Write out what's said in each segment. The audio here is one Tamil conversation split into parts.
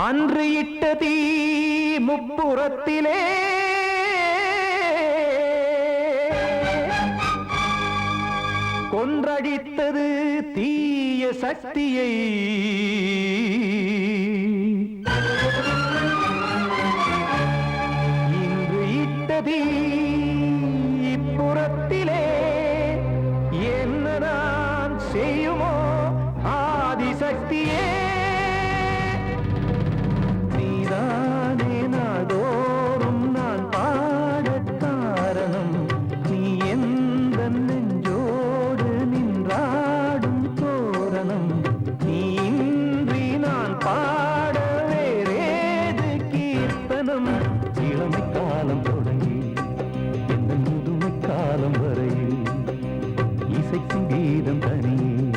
அன்று இட்ட தீ முப்புறத்திலே கொன்றடித்தது தீய சக்தியை. இன்று இட்ட தீ இப்புறத்திலே என்ன நான் செய்யுமோ ஆதிசக்தியே. நீதானே நாடோறும் நான் பாடக் காரணம். நீ எந்த நெஞ்சோடு நின்றாடும் தோரணம். நீ இன்றி நான் பாட வேறேது கீர்த்தனம். இளமை காலம் தொடங்கி எந்த முதுமை காலம் வரையில் இசைக்கும் கீதம் தனியே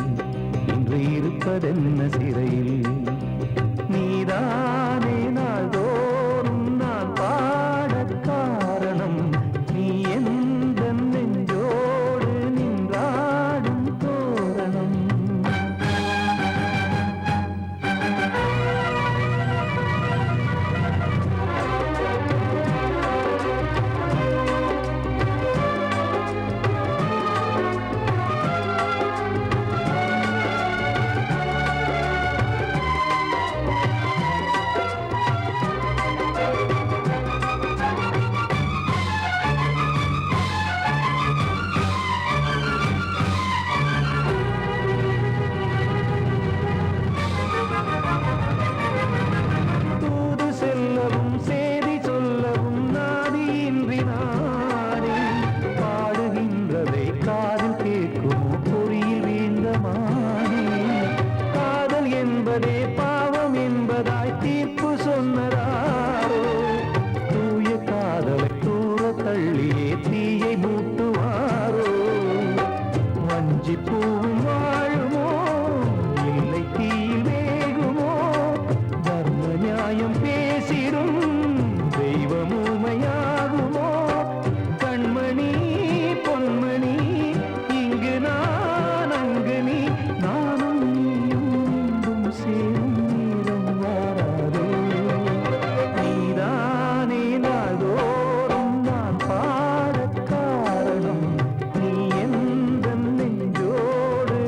இன்று இருப்பதென்ன சிறையில். நீதானே நாள்தோறும் நான் பாடக் காரணம். நீ எந்த நெஞ்சோடு நின்றாடும் தோரணம். பாவம் என்பதாய் தீர்ப்பு சொன்னதாரோ. தூய காதலை தூர தள்ளியே தீயை மூட்டுவாரோ. வஞ்சி பூவும் வாழுமோ இல்லை தீயில் வேகுமோ. தர்ம நியாயம் பேசிடும் தெய்வம் ஊமையாகுமோ. கண்மணி பொன்மணி இங்கு நான் அங்கு நீ நானும் சேரும் நீரம் வாராதோ. நீதானே நாள்தோறும் நான் பாடக் காரணம். நீ எந்த நெஞ்சோடு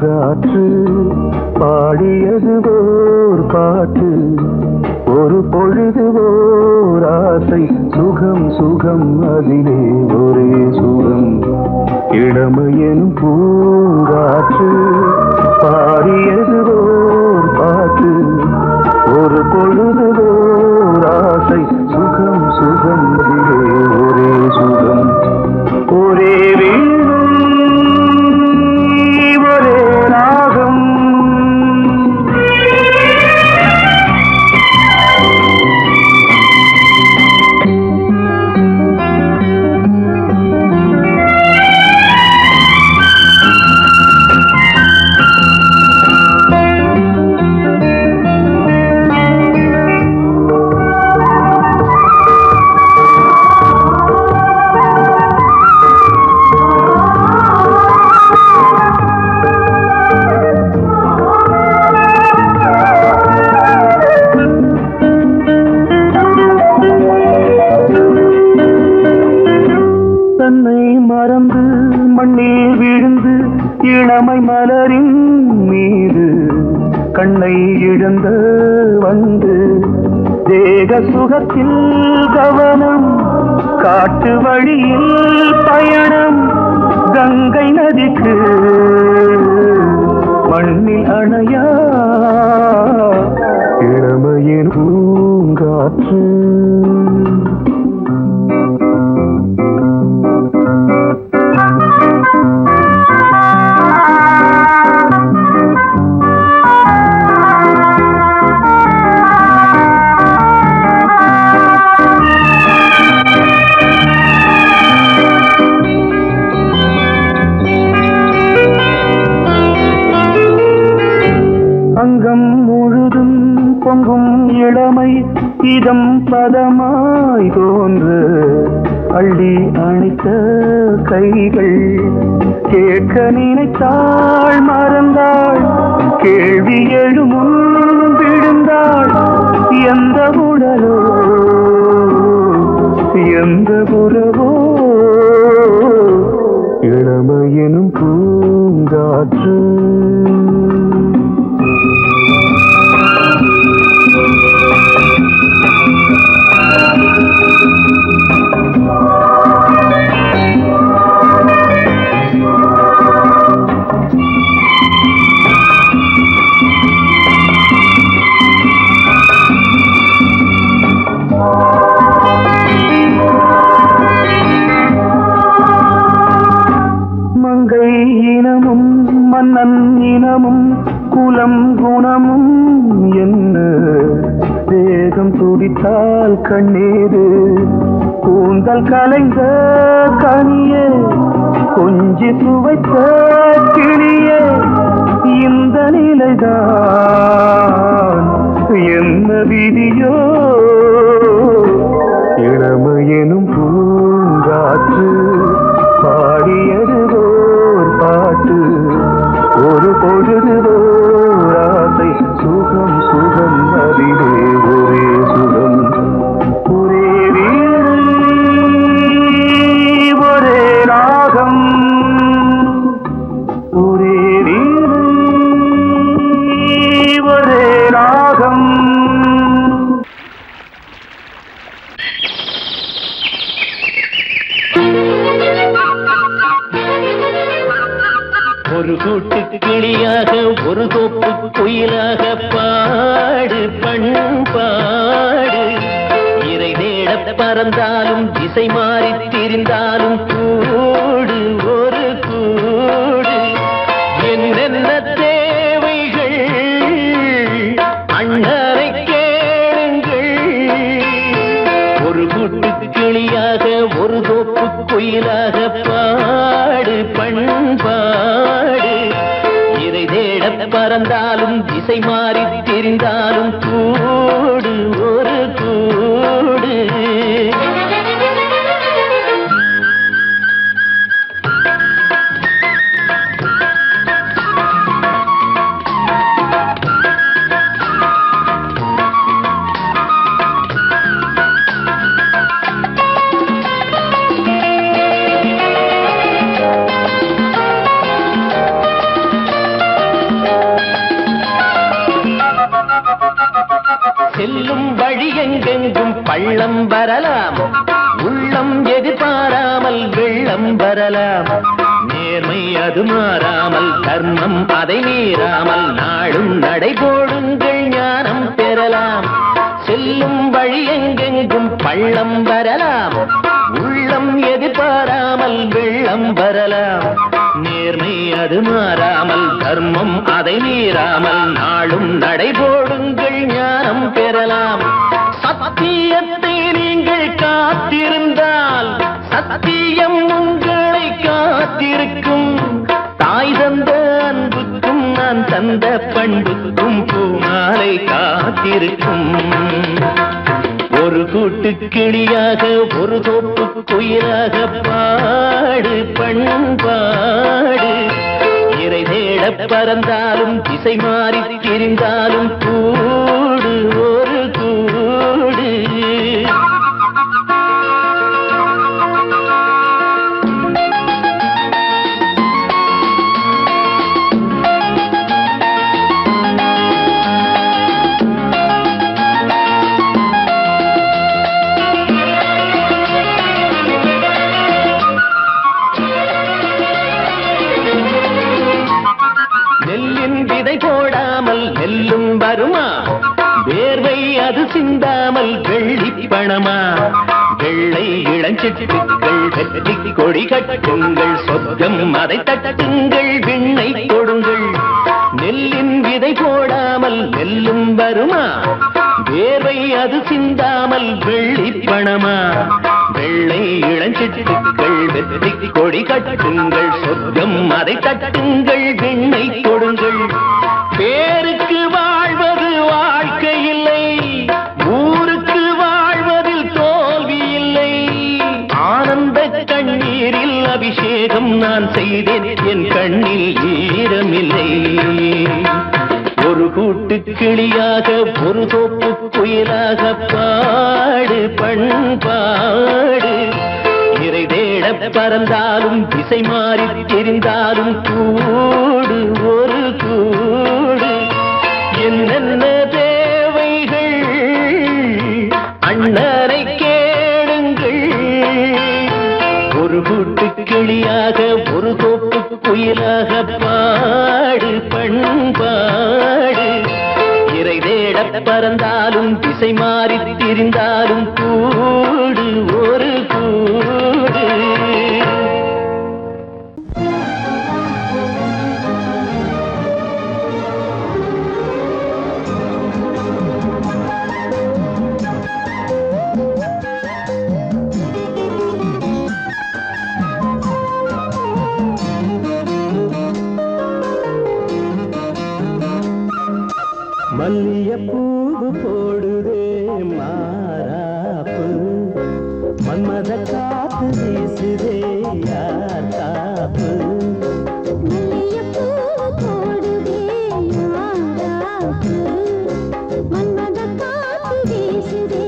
பூங்காற்று பாடியது ஓர் பாட்டு ஒரு பொழுது ஓர் ஆசை சுகம் சுகம் அதிலே ஒரே சுகம் இளமையின் பூங்காற்று பாடியது ஓர் பாட்டு ஒரு பொழுது ஓர் ஆசை சுகம் சுகம் அதிலே ஒரே சுகம் ஒரே வீணை ஒரே ராகம் மறந்து மண்ணில் விழுந்து இளமை மலரின் மீது கண்ணை இழந்த வந்து தேக சுகத்தில் கவனம் காட்டு வழியில் பயணம் கங்கை நதிக்கு மண்ணில் அணையா இளமையின் பூங்காற்று அங்கம் முழுதும் பொங்கும் இளமை இதம் பதமாய் தோன்று அள்ளி அணைத்த கைகள் கேட்க நினைத்தாள் மறந்தாள் கேள்வி எழுமுன் விழுந்தாள் எந்த உடலோ எந்த உறவோ இளமையெனும் பூங்காற்று மங்கை இனமும் மன்னன் இனமும் குலம் குணமும் என்ன தேகம் துடித்தால் கண்ணீரு கூந்தல் கலைந்த கனியே கொஞ்சி சுவைத்த கிளியே இந்த நிலைதான் என்ன விதியோ இளமையெனும் பூங்காற்று பாடியது ஓர் பாட்டு ஒரு பொழுது ஓர் ஆசை சுகம் சுகம் அதிலே ஒரே சுகம் ஒரே வீணை ஒரே ராகம் ஒரே வீணை ஒரே ராகம் ஒரு கூட்டு கிளியாக ஒரு தோப்பு குயிலாக பாடு பண்பாடு இறை தேட பறந்தாலும் திசை மாறி திரிந்தாலும் கூடு ஒரு கூடு என்னென்ன தேவைகள் அண்ணரை கேளுங்கள் ஒரு கூட்டு கிளியாக ஒரு தோப்பு குயிலாக பாடு பண்பாடு இறை தேட பறந்தாலும் திசை மாறி தெரிந்தாலும் கூடு ஒரு கூடு செல்லும் வழி எங்கெங்கும் பள்ளம் வரலாம், உள்ளம் எதிர்பாராமல் வெள்ளம் வரலாம். நேர்மை அது மாறாமல், தர்மம் அதை மீறாமல், நாளும் நடைபோடுங்கள் ஞானம் பெறலாம். செல்லும் வழி எங்கெங்கும் பள்ளம் வரலாம், உள்ளம் எதிர்பாராமல் வெள்ளம் வரலாம். நேர்மை அது மாறாமல், தர்மம் அதை மீறாமல், நாளும் நடைபோடுங்கள் ஞானம் பெறலாம். சத்தியத்தை நீங்கள் காத்திருந்தால் சத்தியம் உங்களை காத்திருக்கும். தாய் தந்த அன்புக்கும் நான் தந்த பண்புக்கும் பூமாலை காத்திருக்கும். ஒரு கூட்டு கிளியாக ஒரு தோப்பு குயிலாக பாடு பண்பாடு. இறை தேட பறந்தாலும் திசை மாறி திரிந்தாலும் கூடு ஒரு கூடு. போடாமல் நெல்லும் வருமா, வேர்வை அது சிந்தாமல் வெள்ளி பணமா. வெள்ளை இளஞ்சிட்டுக்கள் வெற்றி கொடி கட்டுங்கள், சொர்க்கம் அதை தட்டுங்கள், விண்ணை கொடுங்கள். நெல்லின் விதை போடாமல் நெல்லும் வருமா, வேர்வை அது சிந்தாமல் வெள்ளி பணமா. வெள்ளை இளஞ்சிட்டுக்கள் வெற்றி கொடி கட்டுங்கள், சொர்க்கம் அதை தட்டுங்கள், விண்ணை கொடுங்கள். பேருக்கு வாழ்வது வாழ்க்கை இல்லை, ஊருக்கு வாழ்வதில் தோல்வி இல்லை. ஆனந்த கண்ணீரில் அபிஷேகம் நான் செய்தேன், என் கண்ணில் ஈரமில்லை. ஒரு கூட்டு கிளியாக ஒரு தோப்பு குயிலாக பாடு பண்பாடு. இறை தேட பறந்தாலும் திசை மாறி தெரிந்தாலும் கூடு ஒரு கூடு. என்னென்ன தேவைகள் அண்ணரை கேளுங்கள். ஒரு கூட்டு கிளியாக ஒரு தோப்பு குயிலாக பாடு பண்பாடு. இறை தேட பறந்தாலும் திசை மாறி திரிந்தாலும் கூடு ஒரு கூடு. மல்லியப்பூவு போடுதே மாறாப்பு, மன்மத காத்து வீசுதே யார் காப்பு. மல்லியப்பூவு போடுதே மாறாப்பு, மன்மத காத்து வீசுதே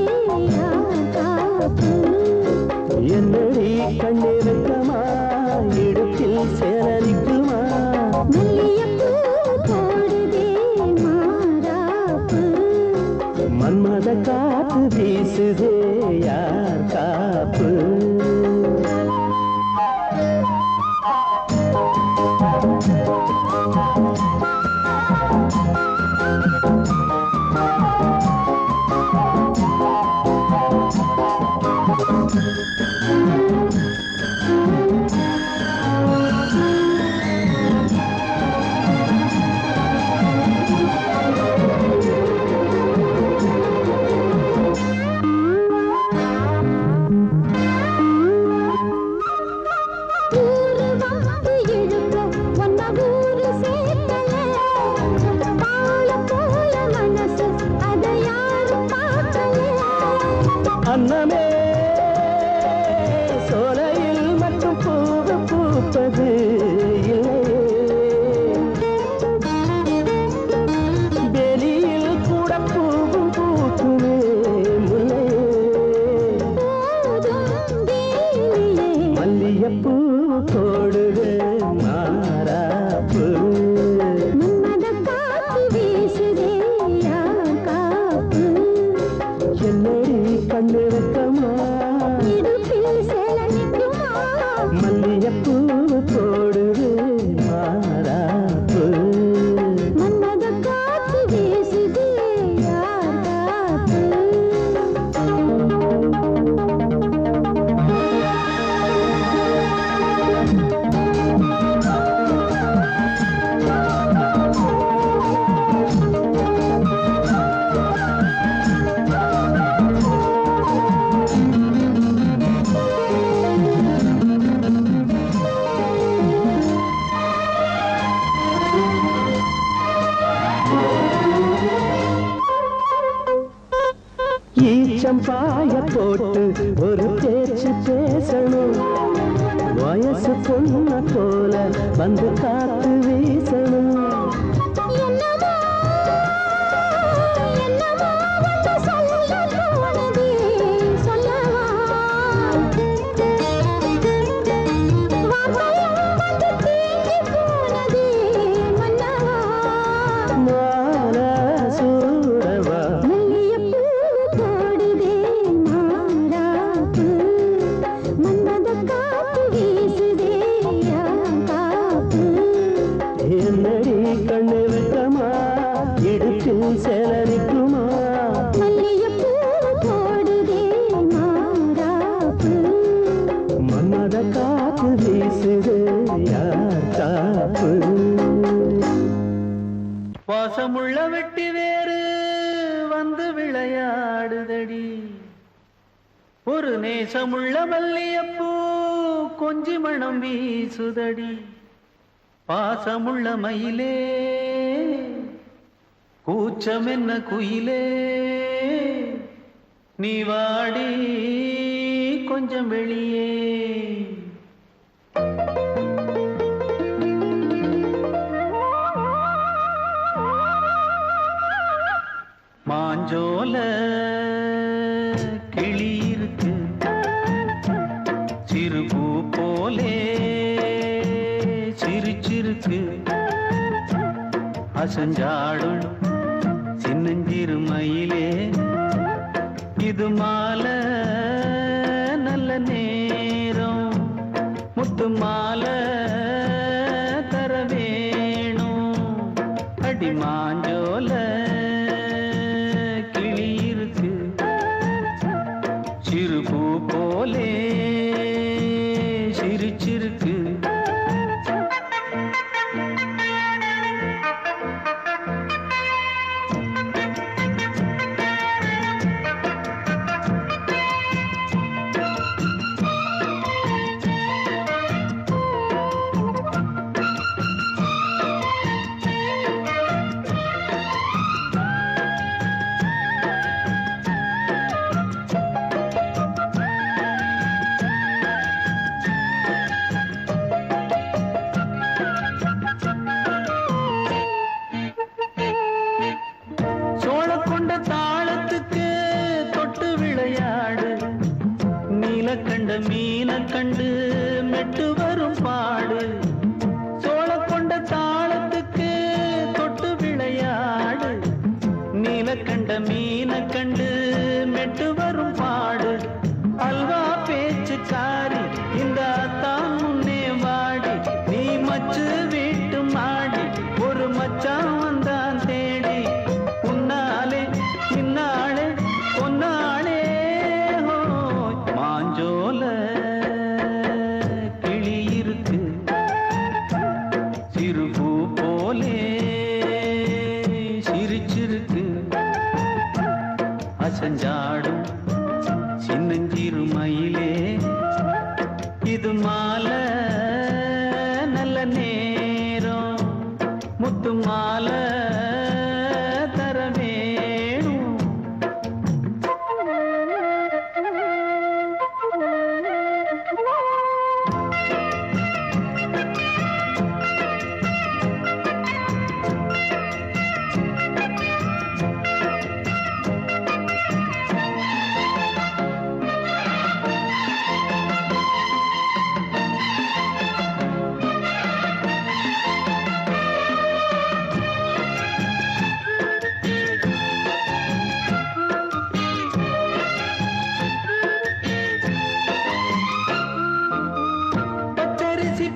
யார் காப்பு. என்னடி கண்ணிருக்கமா இடுப்பில் சேலரிக்குமா. மன்மத காத்து வீசுதே யார் காப்பு. அன்னமே சோலையில் மட்டும் பூவு பூப்பது வெளியில் கூட பூவும் பூக்குமே முல்லை. மல்லியப்பூ போடுது மாறாப்பு, மன்மத காத்து வீசுதே யார் காப்பு. கொஞ்சம் பாய போட்டு ஒரு பேச்சு பேசணும். வயசு பொண்ண போல வந்து காத்து வீசணும். வாசமுள்ள வெட்டி வேறு வந்து விளையாடுதடி, ஒரு நேசமுள்ள மல்லியப்பூ கொஞ்சி மணம் வீசுதடி. பாசமுள்ள மயிலே கூச்சம் என்ன குயிலே, நீ வாடி கொஞ்சம் வெளியே. மாஞ்சோல கிளி இருக்கு, சிறுபூ போலே சிரிச்சிருக்கு. அசஞ்சாடும் சின்னஞ்சிறு மயிலே, இது மாலை நல்ல நேரம், முத்து மாலை தர வேணும். அடி மாஞ்சோல சிறுபூ போலே சிரிச்சிருக்கு. கண்ட மீன கண்டு மெட்டு வரும் பாடு, சோழ கொண்ட தாளத்துக்கு தொட்டு விளையாடு. நீல கண்ட மீன கண்டு மெட்டு வரும் பாடு, அல்வா பேச்சுக்காரி இந்த தான் முன்னே வாடி. நீ மச்சு வீட்டு மாடி, ஒரு மச்சான் வந்தான் தேடி. உன்னாலே பின்னாலே பொன்னாலே மாஞ்சோல கிளி இருக்கு, சிறுபூ போலே சிரிச்சிருக்கு. அசஞ்சாடும் சின்னஞ்சிறு மயிலே, இது மாலை நல்ல நேரம், முத்து மாலை தர வேணும்.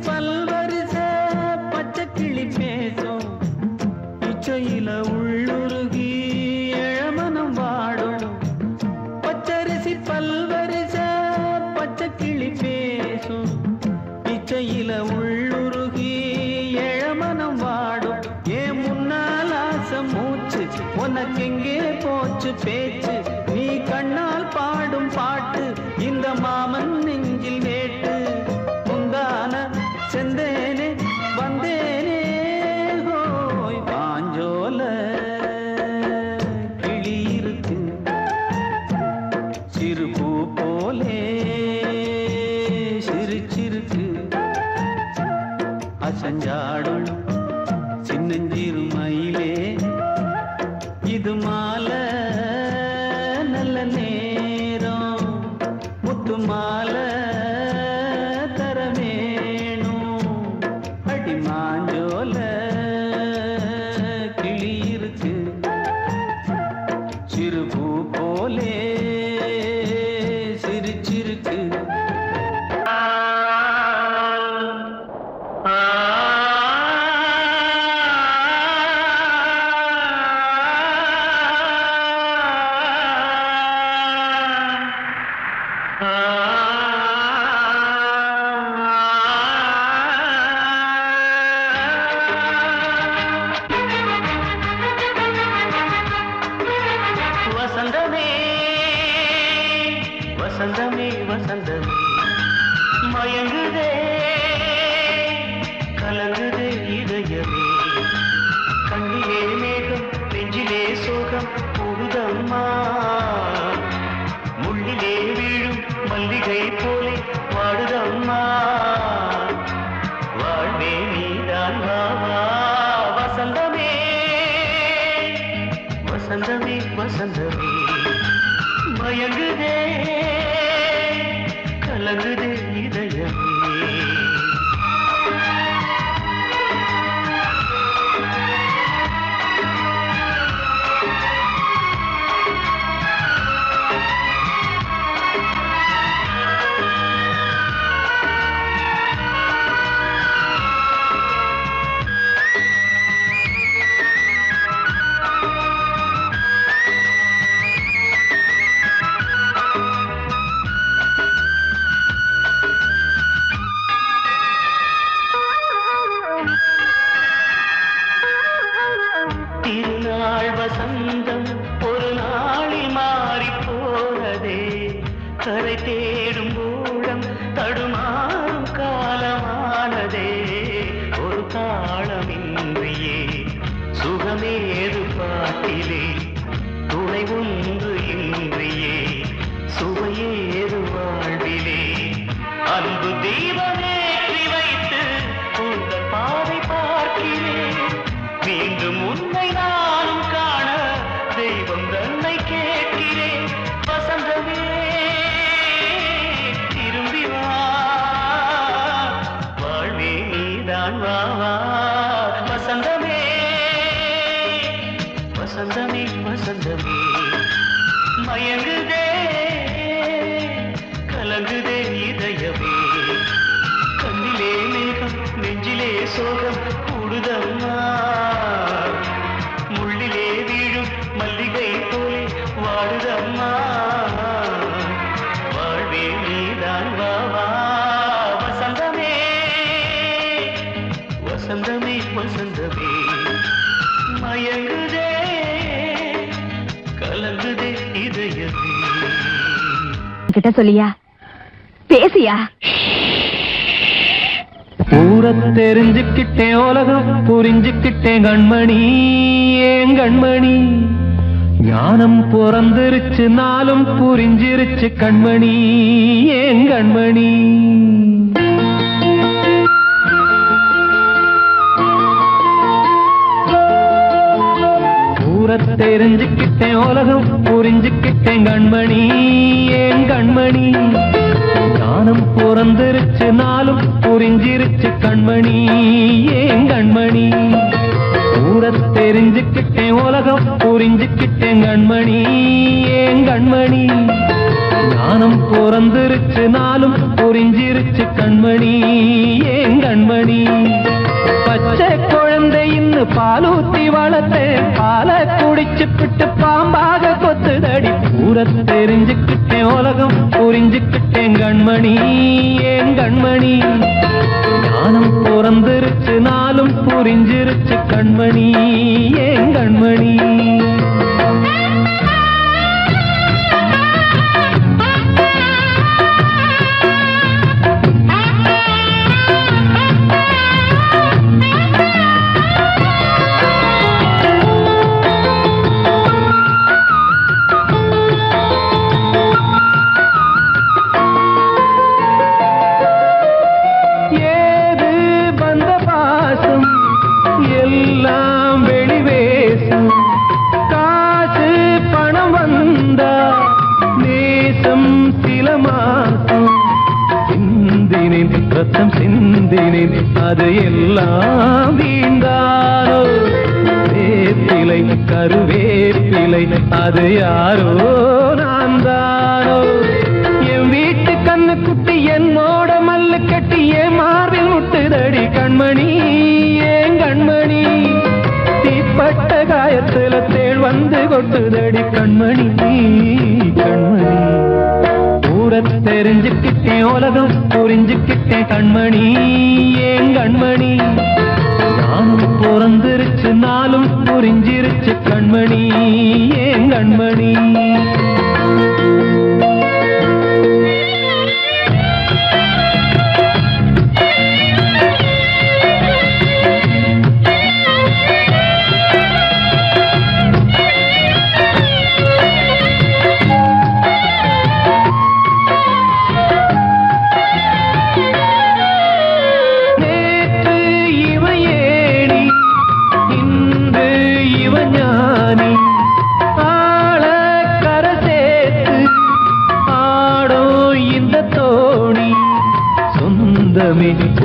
பல்வரிச பச்சை கிளி பேசும், இச்சையில உள்ளுருகி இளமனம் வாடும். பச்சரிசி பல்வரிச பச்சை கிளி பேசும், இச்சையில உள்ளுருகி இளமனம் வாடும். ஏன் முன்னால் ஆசை மூச்சு, உனக்கெங்கே போச்சு பேச்சு. நீ கண்ணால் பாடும் பாட்டு, இந்த மாமன் நெஞ்சில் வேட்டு. செந்தேனே வந்தேனே ஹோய், பாஞ்சோல கிளி இருக்கு, மயிலே இது மாலை நல்ல நேரம் முத்து மாலை தர வேணும் அடி மாஞ்சோல கிளி இருக்கு சிறுபூ போலே சிரிச்சிருக்கு வசந்தமே வசந்தமே வசந்தமே மயங்குதே கலங்குதே இதயமே கண்ணிலே மேகம் நெஞ்சிலே சோகம் கூடுதம்மா முள்ளிலே வீழும் மல்லிகை போலே வாடுதம்மா வாழ்வே நீதான் வாவா வசந்தமே வசந்தமே வசந்தமே மயங்குதே கலங்குதே இதயமே திருநாள் வசந்தம் ஒரு நாளில் மாறி போனதே கரை தேடும் ஊழம் தடுமாறும் காலமானதே ஒரு தாளமின்றியே சுகமேது பாட்டிலே துணை ஒன்று இன்றியே சுவையேது வாழ்விலே அன்பு தீபமேற்றி வைத்து உங்கள் பாதை பார்க்கிறேன் மீண்டும் உன்னை நானும் காண தெய்வம் தன்னை கேட்கிறேன் வசந்தமே திரும்பி வா வாழ்வே நீதான் வா வசந்தமே வசந்தமே வசந்தமே மயங்குதே கலங்குதே இதயமே கண்ணிலே மேகம் நெஞ்சிலே சோகம் கூடுதம்மா முள்ளிலே வீழும் மல்லிகை போலே வாடுதம்மா வாழ்வே நீதான் வாவா வசந்தமே வசந்தமே வசந்தமே மயங்குதே கலங்குதே இதயமே கிட்ட சொல்லியா பேசியா ஊரை தெரிஞ்சுக்கிட்டேன் உலகம் புரிஞ்சுக்கிட்டேன் கண்மணி ஏன் கண்மணி ஞானம் பிறந்திருச்சு நாளும் புரிஞ்சிருச்சு கண்மணி ஏன் கண்மணி ஊரை தெரிஞ்சுக்கிட்டேன் உலகம் புரிஞ்சுக்கிட்டேன் கண்மணி ஏன் கண்மணி ஞானம் பிறந்திருச்சு நாளும் புரிஞ்சிருச்சு கண்மணி ஏன் கண்மணி ஊரை தெரிஞ்சுக்கிட்டேன் உலகம் புரிஞ்சுக்கிட்டேன் கண்மணி ஏன் கண்மணி ஞானம் பிறந்திருச்சு நாளும் புரிஞ்சிருச்சு கண்மணி ஏன் கண்மணி பச்சை குழந்தையின்னு பாலூத்தி வளர்த்தேன் பாலை குடிச்சு பிட்டு பாம்பாக கொத்துதடி ஊரை தெரிஞ்சுக்கிட்டேன் உலகம் புரிஞ்சுக்கிட்டேன் கண்மணி ஏன் கண்மணி ஞானம் பிறந்திருச்சு நாளும் புரிஞ்சிருச்சு கண்மணி ஏன் கண்மணி எல்லாம் ரத்தம் சிந்தினேன் அது எல்லாம் வீண்டாரோ வேப்பிலை கருவேப்பிலை அது யாரோ நான் தானோ என் வீட்டு கண்ணு குட்டி என்னோட மல்லு கட்டி என் மார்பில் முட்டுதடி கண்மணி ஏன் கண்மணி தீப்பட்ட காயத்துல தேள் வந்து கொட்டுதடி கண்மணி கண்மணி ஊர தெரிஞ்சுக்கிட்டேன் உலகம் புரிஞ்சுக்கிட்டேன் கண்மணி ஏன் கண்மணி நானும் பிறந்திருச்சு நாளும் புரிஞ்சிருச்சு கண்மணி ஏன் கண்மணி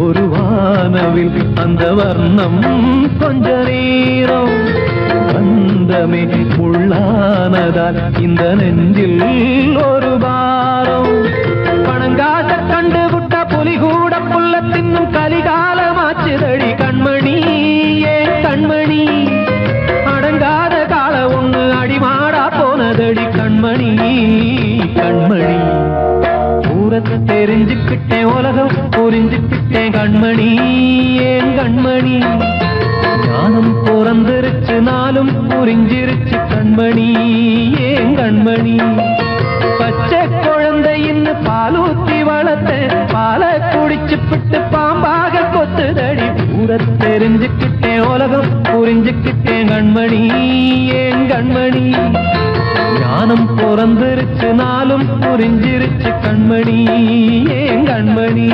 ஒரு வானவில் அந்த வர்ணம் கொஞ்ச நேரம் வந்தமே உள்ளானதால் இந்த நெஞ்சில் ஒரு பாரம் பணங்காட்ட கண்டு விட்ட புலி கூட புல்ல தின்னும் கலிகாலமாச்சுதடி கண்மணி ஏன் கண்மணி அடங்காத கால ஒண்ணு அடிமாடா போனதடி கண்மணி கண்மணி தெரிஞ்சுக்கிட்டேன் உலகம் புரிஞ்சுக்கிட்டேன் கண்மணி ஏன் கண்மணி ஞானம் பிறந்திருச்சு நாளும் புரிஞ்சிருச்சு கண்மணி ஏன் கண்மணி பச்சை குழந்தை இன்னும் பாலூத்தி வளர்த்த பாலை குடிச்சு பிட்டு பாம்பாக கொத்துதடி பூர தெரிஞ்சுக்கிட்டேன் உலகம் புரிஞ்சுக்கிட்டேன் கண்மணி ஏன் கண்மணி ஞானம் பிறந்திருச்சு நாளும் புரிஞ்சிருச்சு கண்மணி ஏன் கண்மணி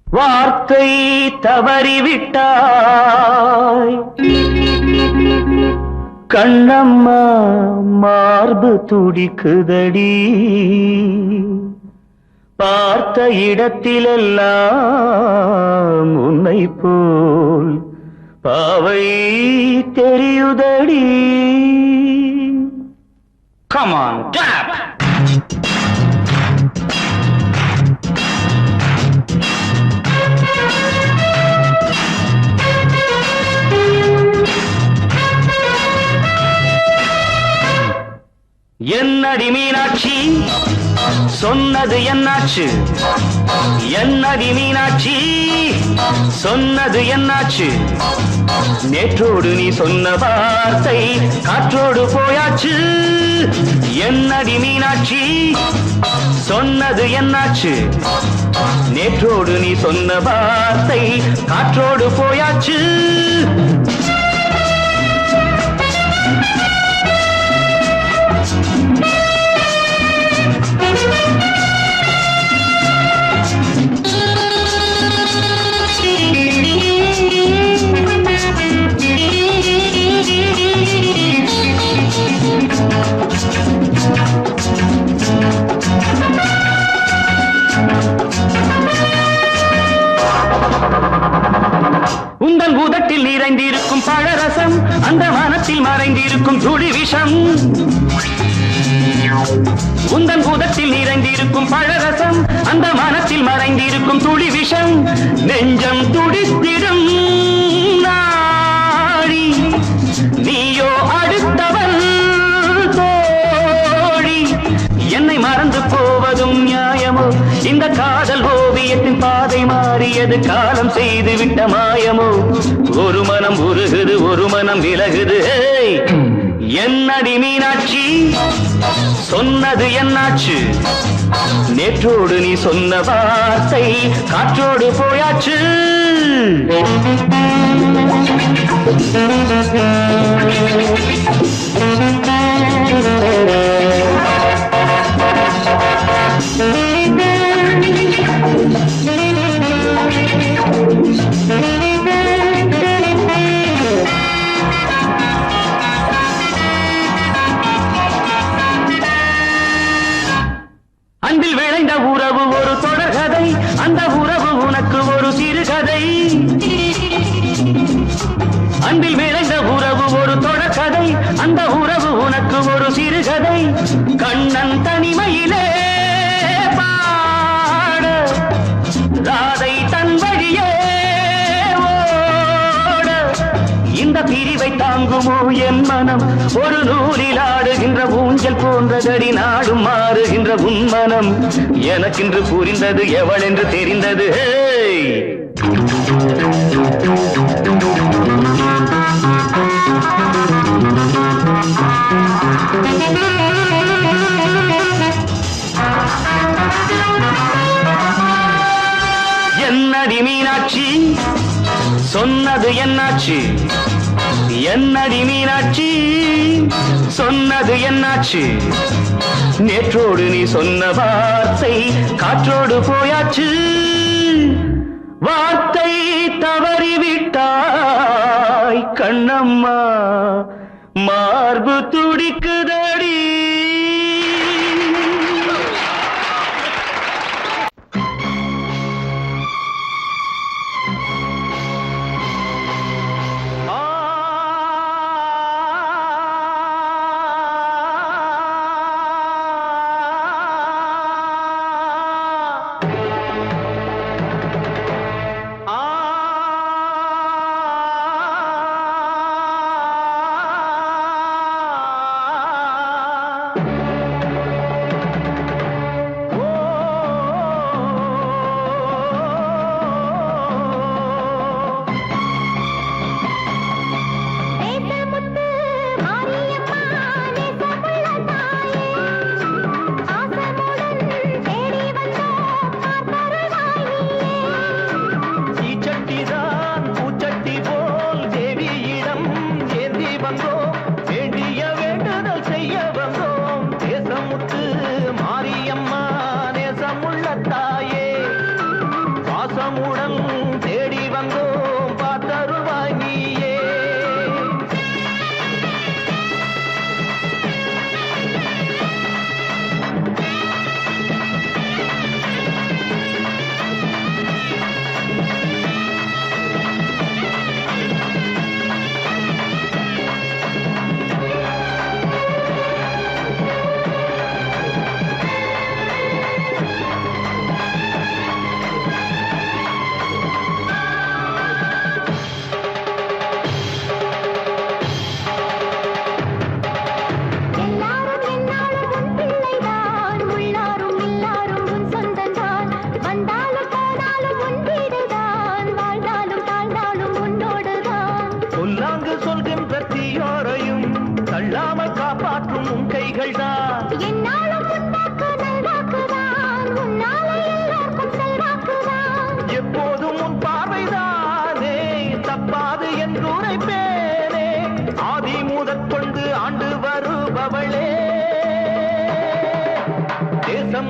வார்த்தை தவறிவிட்டாய் கண்ணம்மா மார்பு துடிக்குதடி பார்த்த இடத்திலெல்லாம் உன்னை போல் பாவை தெரியுதடி. Come on, clap! என்னடி மீனாட்சி சொன்னது என்னாச்சு? என்னடி மீனாட்சி சொன்னது என்னாச்சு? நேற்றோடு நீ சொன்ன வார்த்தை காற்றோடு போயாச்சு. என்னடி மீனாட்சி சொன்னது என்னாச்சு? நேற்றோடு நீ சொன்ன வார்த்தை காற்றோடு போயாச்சு. உந்தன் பூதத்தில் நிறைந்திருக்கும் பழரசம் அந்த வானத்தில் மறைந்திருக்கும் துளி விஷம். உந்தன் பூதத்தில் நிறைந்திருக்கும் பழரசம் அந்த வானத்தில் மறைந்திருக்கும் துளி விஷம். நெஞ்சம் துடித்திடும் நாடி நீயோ அடுத்தவன் தோழி. என்னை மறந்து போவதும் நியாயமோ? இந்த காதல் ஓவியத்தின் பாதை மாறியது காலம் செய்து விட்ட மாயமோ? ஒரு மனம் உருகுது ஒரு மனம் விலகுது. என்னடி மீனாட்சி சொன்னது என்னாச்சு? நேற்றோடு நீ சொன்ன வார்த்தை காற்றோடு போயாச்சு. அன்பில் விளைந்த உறவு ஒரு தொடர்கதை, அந்த உறவு உனக்கு ஒரு சிறுகதை. அன்பில் விளைந்த உறவு ஒரு தொடர்கதை, அந்த உறவு உனக்கு ஒரு சிறுகதை. கண்ணன் தனிமையிலே பாட, ராதை தன் வழியே ஓட. இந்த பிரிவை தாங்குமோ என் மனம்? ஒரு நூலில் ஆடுகின்ற ஊஞ்சல் போன்றதடி, நாடும் மாறுகின்ற உன்மனம். எனக்கென்று புரிந்தது எவள் என்று தெரிந்தது. என்னடி மீனாட்சி சொன்னது என்னாச்சு? என்னடி மீனாட்சி சொன்னது என்னாச்சு? நேற்றோடு நீ சொன்ன வார்த்தை காற்றோடு போயாச்சு. வார்த்தை தவறிவிட்டாய் கண்ணம்மா, மார்பு துடிக்குதடி.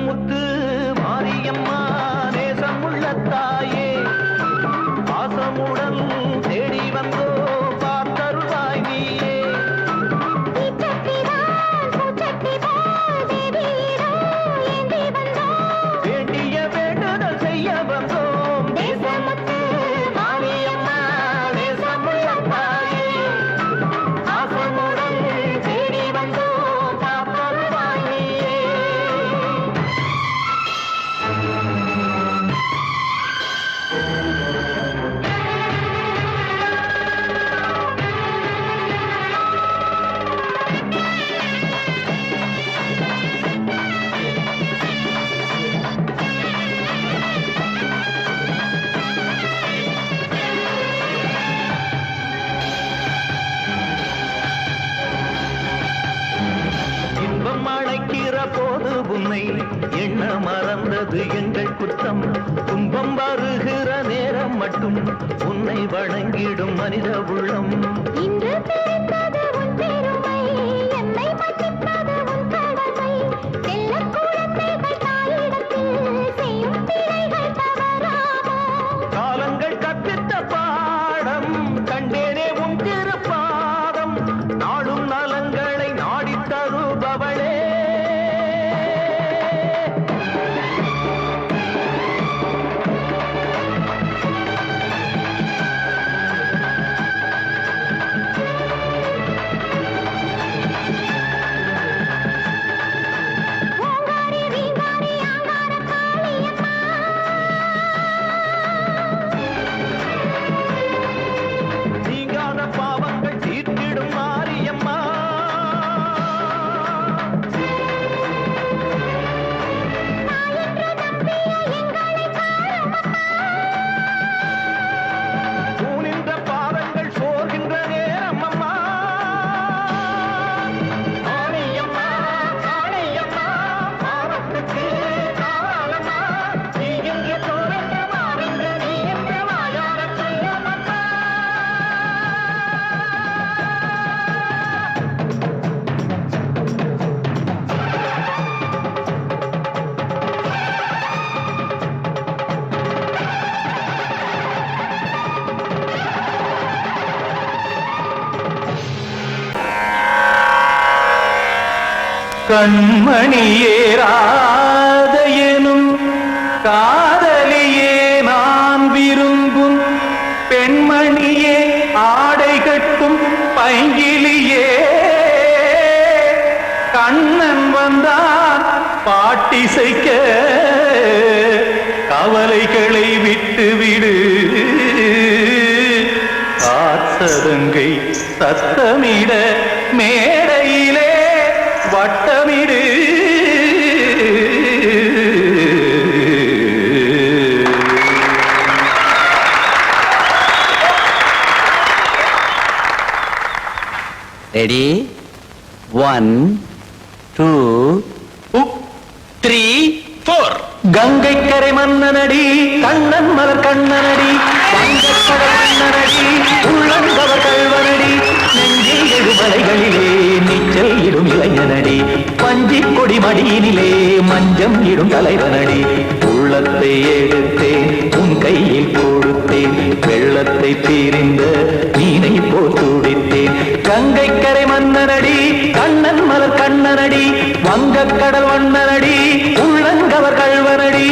முத்து மாரியம்மா நேசமுள்ள தாயே, பாசமுடன் தேடி வந்தோ பார்த்தருள்வாய் நீயே. வேண்டிய வேண்டுதல் செய்ய வந்தோம் தேசமுத்து மாரியம்மா நேசமுள்ள தாயே, பாசமுடன் தேடி வந்தோ பார்த்தருள்வாய் நீயே. இன்பம் அழைக்கிற போது உன்னை எண்ண மறந்தது எங்கள் குற்றம். துன்பம் வருகிற நேரம் மட்டும் உன்னை வணங்கிடும் மனித உள்ளம். இன்று பிறந்தது உன் பெருமை, என்னை மன்னிப்பது உன் கடமை. செல்லக் குழந்தைகள் தாயிடத்தில் செய்யும் பிழைகள் தவறாமோ? காலங்கள் கற்பித்த பாடம் கண்டேனே உன் திருப்பாதம். நாடும் நலங்களை நாடித் தருபவளே, கண்மணியேராத எனும் காதலியே நான் விரும்பும் பெண்மணியே ஆடை கட்டும் பைங்கிலியே கண்ணன் வந்தான் பாட்டிசைக்க கவலைகளை விட்டுவிடு காத்ததங்கை சத்தமிட மேடையிலே வட்டமிடு ரெடி 1 2 3 4 கங்கை கரை மன்னனடி கண்ணன் மலர் கண்ணனடி வங்கக்கடல் மன்னனடி உள்ளங்கவர் கல்வனடி நெஞ்சில் எழுமலைகளிலே நீச்சல் இடும் இளைஞனடி பஞ்சி கொடி மடியினிலே மஞ்சம் இடும் தலைவனடி உள்ளத்தை எடுத்தேன் உன் கையில் கொடுத்தேன் வெள்ளத்தை பிரிந்த மீனை போல் துடித்தேன் கங்கை கரை மன்னனடி கண்ணன் மலர் கண்ணனடி வங்கக்கடல் வண்ணனடி உள்ளங்கவர் கல்வனடி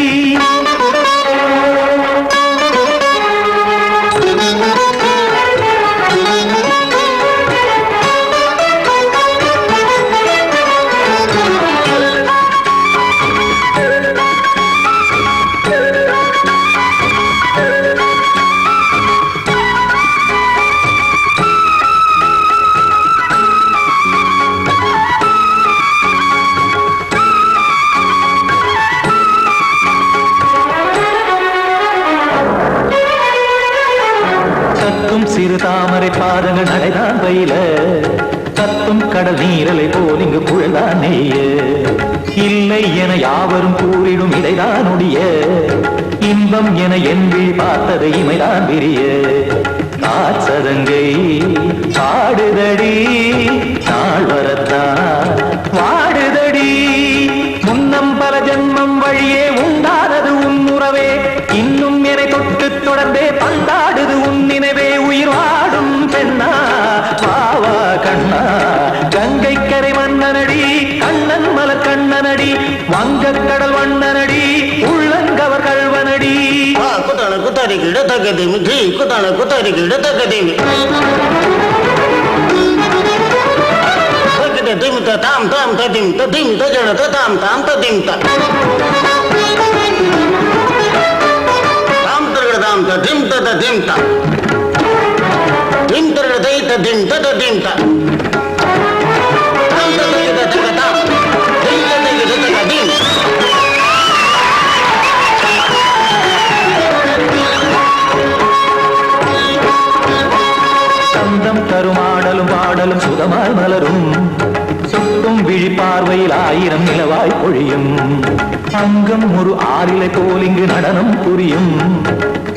சிறு தாமரை பாதங்கள் நடைதான் பயில கத்தும் கடல் நீரலை போல் இங்கு குழல்தான் நெய்ய இல்லை என யாவரும் கூறிடும் இடைதான் உடைய இன்பம் என என்பி பார்த்தது இமைதான் விரிய காச்சதங்கை பாடுதடி நாள் வரத்தான் வாடுதடி முன்னம் பல ஜென்மம் வழியே உண்டானது உன் உறவே இன்னும் என்னை தொட்டு தொடர்ந்தே பந்தாடுது உன் நினைவே உயிர் வாடும் பெண்ணா பாவா கண்ணா கங்கை கரை மன்னனடி கண்ணன் மலர் கண்ணனடி வங்கக்கடல் வண்ணனடி உள்ளங்கவர் கல்வனடி குத்தான குத்தாரி கிட தக்கதிமி ஜி குத்தான குத்தாரி கிட தக்கதிமி திம் தாம் தாம் ததிம் ததிம் தஜன தாம் தாம் ததிம் தாம் தரகட தாம் ததிம் ததிம் தாம் திம் தரகட தை ததிம் ததிம் தாம் தாம் தரகட தக தாம் தை தக ததிம் சந்தம் தருமாடலும் பாடலும் சுதமாய் மலரும் சுட்டும் விழி பார்வையில் ஆயிரம் நிலவாய் பொழியும் அங்கம் ஒரு ஆறிலை போல் இங்கு நடனம் புரியும்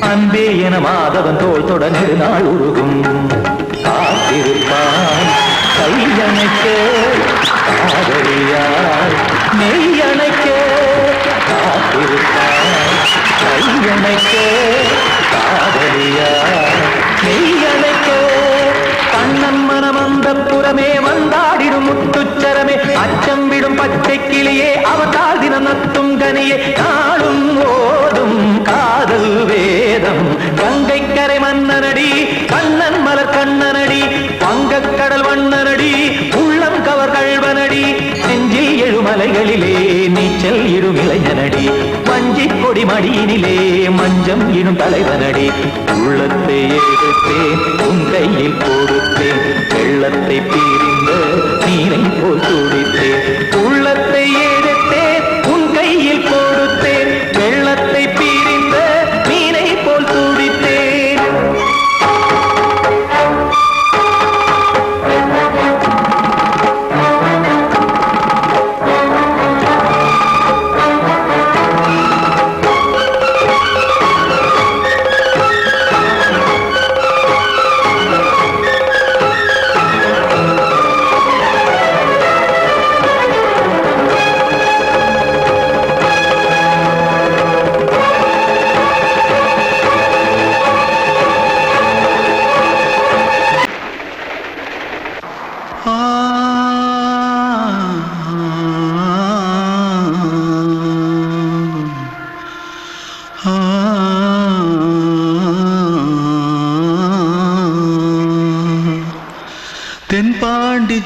அன்பே என மாதவன் தோள் தொட நெடுநாள் உருகும் காத்திருப்பான் கையணைக்க காதலியார் மெய்யணைக்க காத்திருப்பான் கையணைக்க காதலியார் மெய்யணைக்க கண்ணன் மனம் அந்த புறமே வந்தாடிடும் முத்துச்சரமே அச்சம் விடும் பச்சை கிளியே அவதால் தினம் நத்தும் கனியே நாளும் ஓடும் காதல் வேதம் கங்கை கரை மன்னனடி கண்ணன் மலர் கண்ணனடி வங்கக்கடல் வண்ணனடி உள்ளம் கவர் கல்வனடி நெஞ்சில் எழுமலைகளிலே நீச்சல் இடும் இளைஞனடி வஞ்சி கொடி மடியினிலே மஞ்சம் இடும் தலைவனடி உள்ளத்தை எடுத்தேன் உன் கையில் கொடுத்தேன் வெள்ளத்தை பிரிந்த நீரை போல் துடித்தேன் உள்ளத்தை எடுத்தேன் உன் கையில் கொடுத்தேன் வெள்ளத்தை பிரிந்த மீனை போல் துடித்தேன்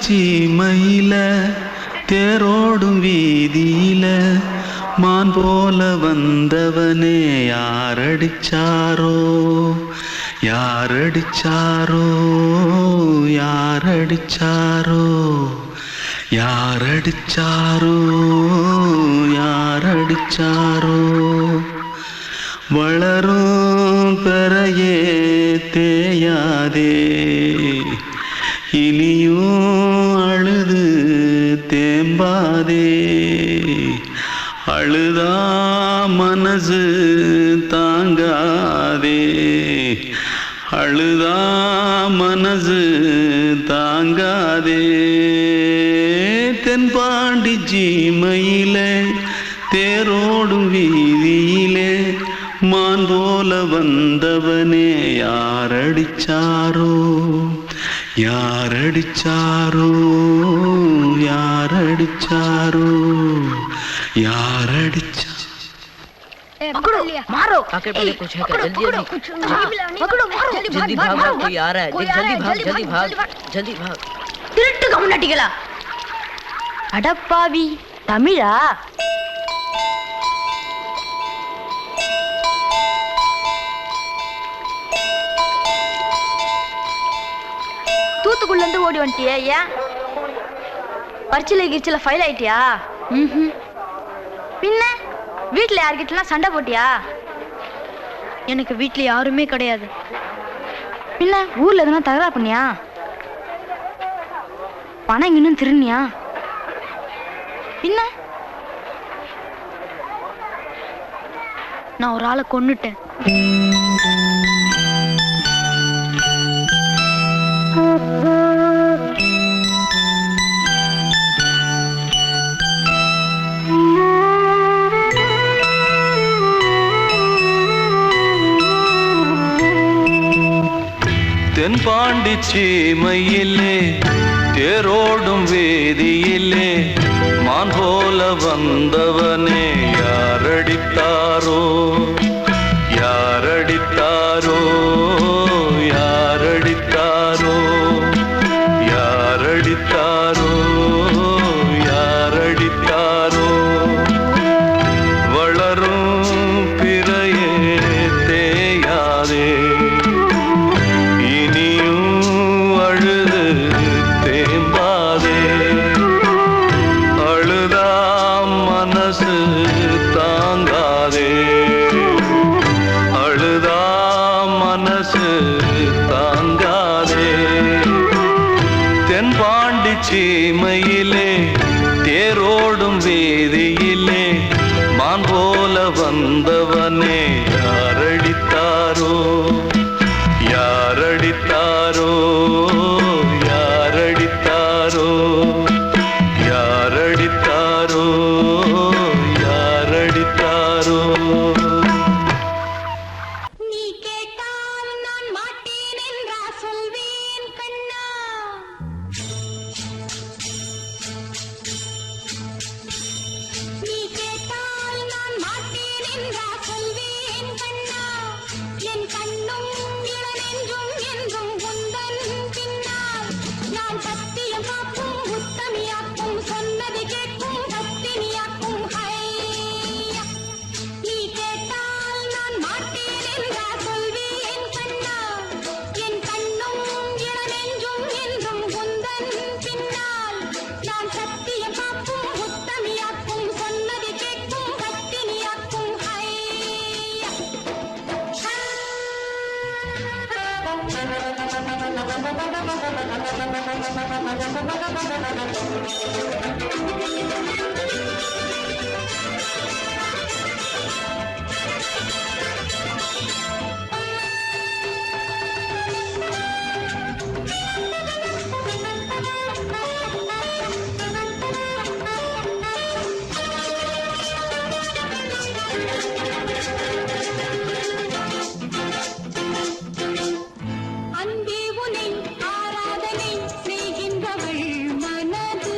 சீமையில தேரோடும் வீதியில மான் போல வந்தவனே யாரடிச்சாரோ யாரடிச்சாரோ யாரடிச்சாரோ யாரடிச்சாரோ யாரடிச்சாரோ வளரும் பெறையே தேயாதே இனியும் அழுது தேம்பாதே அழுதா மனசு தாங்காதே அழுதா மனசு தாங்காதே தென்பாண்டி சீமையிலே தேரோடும் வீதியிலே மான் போல வந்தவனே யாரடிச்சாரோ யாரடிச்சாரோ யாரடிச்சாரோ யாரடிச்சா पकड़ो मारो पकड़ पहले कुछ है जल्दी पकड़ो मारो जल्दी भाग भाग कोई आ रहा है जल्दी भाग जल्दी भाग திருட்டு கம்முனட்டிகளா அடப்பாவி தமிழா தூத்துக்குள்ள இருந்து ஓடி வந்துட்டியா ஏன் பரிச்சையில கிரிச்சில ஃபைல் ஆயிட்டியா பின்ன வீட்டுல யார்கிட்டலாம் சண்டை போட்டியா எனக்கு வீட்டுல யாருமே கிடையாது பின்ன ஊர்ல எதுனா தகராறு பண்ணியா பணம் இன்னும் திருநியா பின்ன நான் ஒரு ஆளை கொன்னுட்டேன் தென்பாண்டி சீமையிலே தேரோடும் வேதியிலே மான் போல வந்தவனே யாரடித்தாரோ யாரடித்தாரோ யாரடித்தாரோ யாரடித்தாரோ யாரடித்தாரோ வளரும் பிறையே தேயாதே தாங்காதே அழுதா மனசு தாங்காதே தென்பாண்டி சீமையிலே தேரோடும் வேதியிலே மான் போல வந்தவனே யாரடித்தாரோ யாரடித்தாரோ யாரடித்தாரோ யாரடித்தாரோ யாரடித்தாரோ நீ கேட்டால் நான் மாட்டேன் என்றா சொல்வேன் கண்ணா நீ கேட்டால் நான் மாட்டேன் என்றா சொல்வேன் கண்ணா என் கண்ணும் இளநெஞ்சும் என்றும் உந்தன் பின்னால் நான் சத்தியம் காக்கும் உத்தமியாக்கும் சொன்னது கேட்கும் பத்தினியாக்கும் ஹையா நீ கேட்டால் நான் மாட்டேன் என்றா சொல்வேன் கண்ணா என் கண்ணும் இளநெஞ்சும் என்றும் உந்தன் பின்னால் நான் சத்தியம் காக்கும் உத்தமியாக்கும் சொன்னது கேட்கும் பத்தினியாக்கும் ஹையா அன்பே உனை ஆராதனை செய்கின்றவள் மனது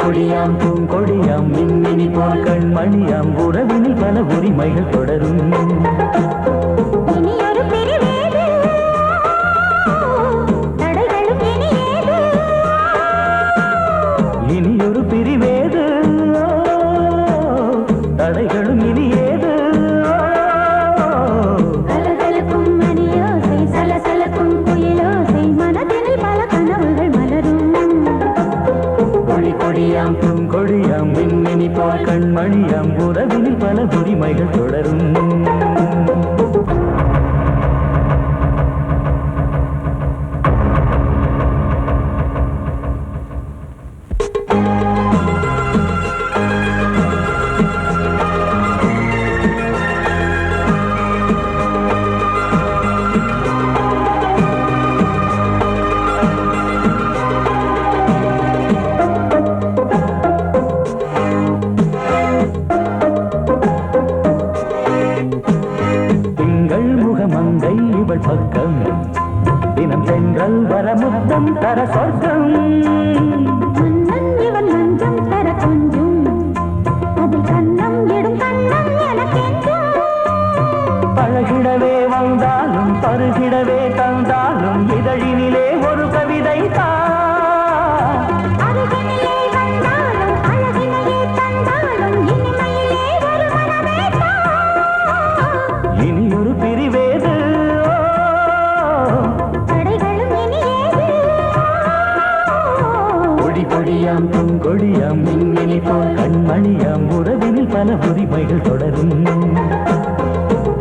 கொடியாம் பூங்கொடியாம் மின்மினி போல் கண்மணியாம் உறவினில் பல உரிமைகள் தொடரும். இனியொரு பிரிவேது தடைகளும் இனியேது. இனியொரு பிரிவேது தடைகளும் இனியேது. கலகலக்கும் மணியோசை சலசலக்கும் குயிலோசை மனதினில் பல கனவுகள் மலரும். கொடியாம் பூங்கொடியாம் மின்மினி போல் கண்மணியாம் உறவினில் பல உரிமைகள் தொடரும். மங்கை இவள் பக்கம் தினம் சென்றல் வரமுத்தம் தர சொர்க்கம். மன்னன் இவன் மஞ்சம் தர கொஞ்சம் அதில் கண்ணம் இடும் கண்ணம் எனக்கென்றும். பழகிடவே வந்தாலும் பருகிடவே தந்தாலும் இதழினிலே ஒரு கவிதை தான். அருகினிலே வந்தாலும் அழகினையே தந்தாலும் இனிமையிலே ஒரு மனமே தான். இனியொரு பிரிவேது தடைகளும் இனியேது. கொடியாம் பூங்கொடியாம் மின்மினி போல் கண்மணியாம் உறவினில் பல உரிமைகள் தொடரும்.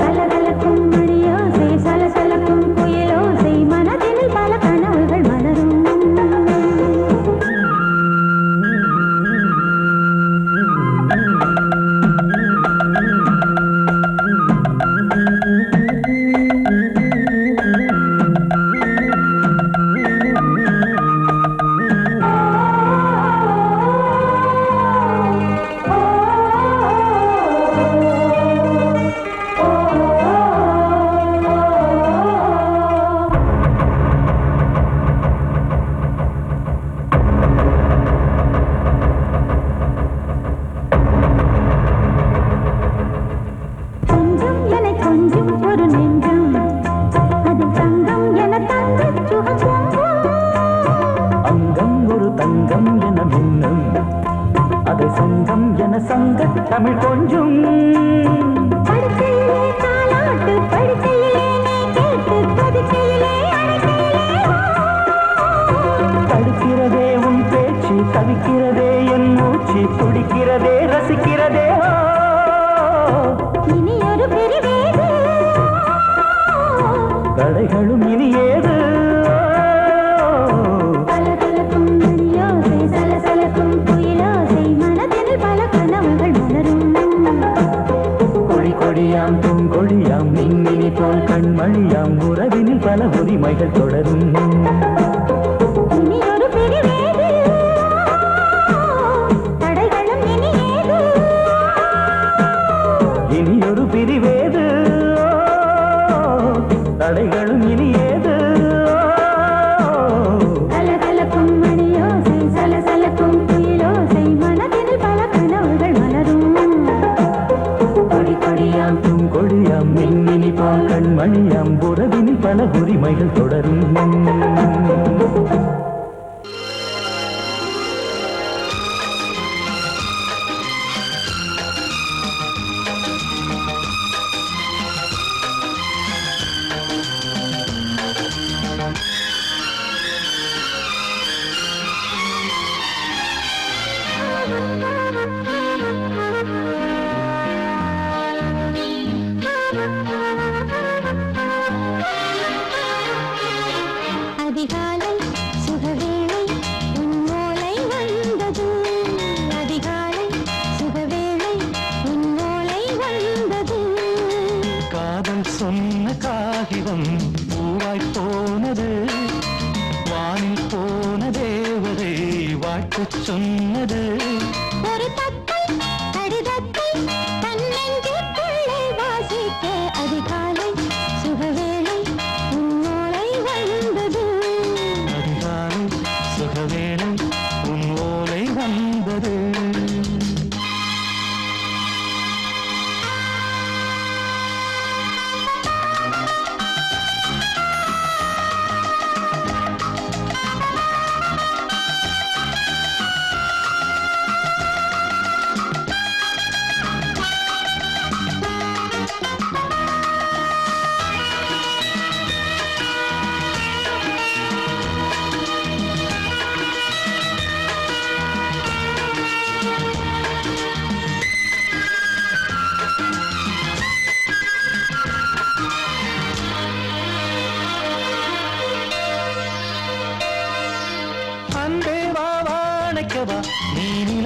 கலகலக்கும் மணியோசை சலசலக்கும் குயிலோசை மனதினில் பல கனவுகள் மலரும். கொஞ்சம் என கொஞ்சம் ஒரு நெஞ்சம் அது தங்கம் என தங்கச் சுகம் பொங்கும். அங்கம் ஒரு தங்கம் என மின்னும் அதை சங்கம் என சங்க தமிழ் கொஞ்சும். படுக்கையிலே தாலாட்டு படுக்கையிலே நீ கேட்டு கொதிக்கையிலே அணைக்கையிலே தடுக்கிறதே உன் பேச்சு தவிக்கிறதே என் மூச்சு துடிக்கிறதே ரசிக்கிறதே. இனியொரு பிரிவேது தடைகளும் இனியேது. கலகலக்கும் மணியோசை சலசலக்கும் குயிலோசை மனதினில் பல கனவுகள் மலரும். கொடியாம் பூங்கொடியாம் மின்மினி போல் கண்மணியாம் உறவினில் பல உரிமைகள் தொடரும். இனியொரு பிரிவேது தடைகளும் இனியேது. இனியொரு பிரிவேது தடைகளும் இனியேது. கலகலக்கும் மணியோசை சலசலக்கும் குயிலோசை மனதினில் பல கனவுகள் மலரும். கொடியாம் பூங்கொடியாம் மின்மினி போல் கண்மணியாம் உறவினில் பல உரிமைகள் தொடரும்.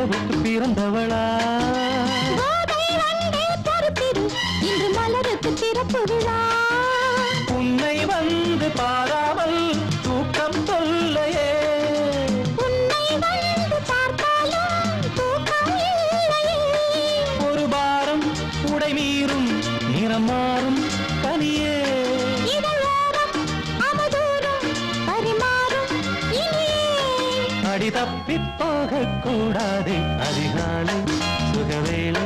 நிலவுக்கு பிறந்தவளா கோதை வந்தே பொறுப்பிரு இன்று மலருக்கு திறப்பு விழா உன்னை வந்து பாராமல் தூக்கம் தொல்லையே உன்னை வந்து பார்த்தாலும் தூக்கம் இல்லையே ஒரு பாரம் உடை மீறும் நிறம் மாறும் தனியே இதழோரம் அவதூறும் பரிமாறும் இனியே அடி தப்பி போகக் கூடாது அதிகாலை சுகவேளை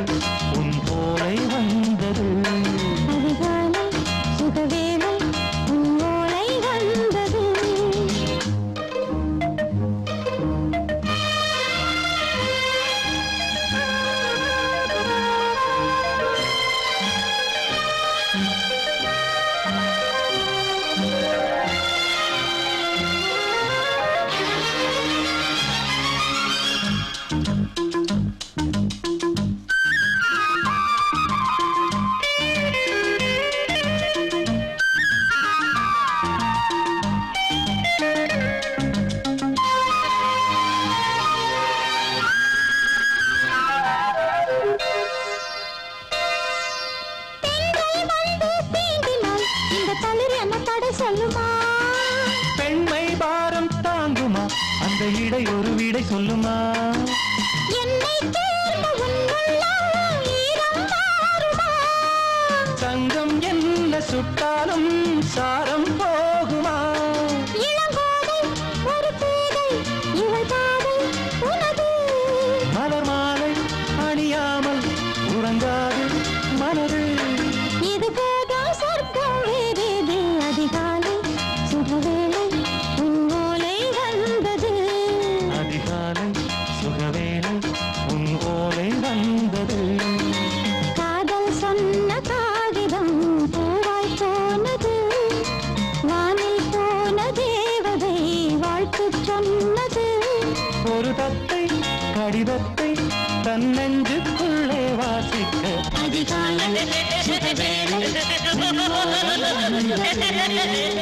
உன் போலை வந்தது அதிகாலை சுகவேளை உன்னோலை வந்தது சொல்லுமா பெண்மை பாரம் தாங்குமா அந்த இடை ஒரு விடை சொல்லுமா என்னை தேர்ந்த உன்னுள்ளம் ஈரம் மாறுமா தங்கம் என்ன சுட்டாலும் சாரம் போகுமா இளங்கோதை ஒரு பேதை இவள் பாதை உனது மலர் மாலை அணியாமல் உறங்காது மலரு இது போதும் சொர்க்கம் வேறேது அதிகாலை சுகவேளை உன்னோலை வந்தது அதிகாலை சுகவேளை உன் ஓலை வந்தது காதல் சொன்ன காகிதம் பூவாய் போனது வானில் போன தேவதை வாழ்த்து சொன்னது ஒரு தத்தை கடிதத்தை தன் நெஞ்சுக்குள்ளே வாசிக்க அதிகாலை சுகவேளை உன்னோலை வந்தது